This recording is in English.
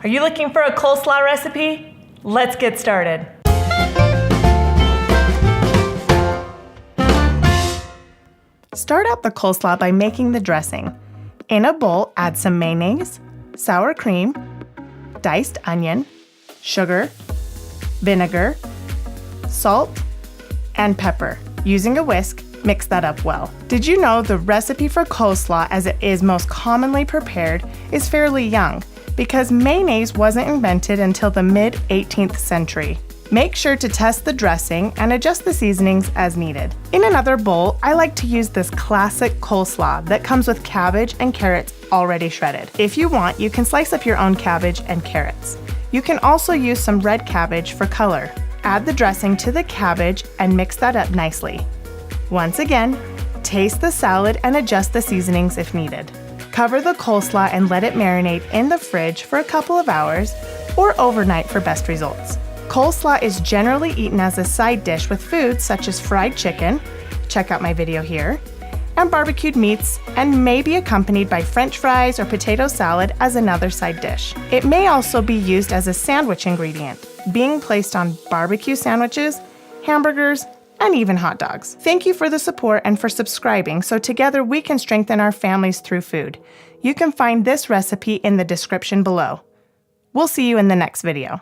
Are you looking for a coleslaw recipe? Let's get started. Start out the coleslaw by making the dressing. In a bowl, add some mayonnaise, sour cream, diced onion, sugar, vinegar, salt, and pepper. Using a whisk, mix that up well. Did you know the recipe for coleslaw, as it is most commonly prepared, is fairly young because mayonnaise wasn't invented until the mid-18th century. Make sure to test the dressing and adjust the seasonings as needed. In another bowl, I like to use this classic coleslaw that comes with cabbage and carrots already shredded. If you want, you can slice up your own cabbage and carrots. You can also use some red cabbage for color. Add the dressing to the cabbage and mix that up nicely. Once again, taste the salad and adjust the seasonings if needed. Cover the coleslaw and let it marinate in the fridge for a couple of hours or overnight for best results. Coleslaw is generally eaten as a side dish with foods such as fried chicken, check out my video here, and barbecued meats, and may be accompanied by French fries or potato salad as another side dish. It may also be used as a sandwich ingredient, being placed on barbecue sandwiches, hamburgers, and even hot dogs. Thank you for the support and for subscribing so together we can strengthen our families through food. You can find this recipe in the description below. We'll see you in the next video.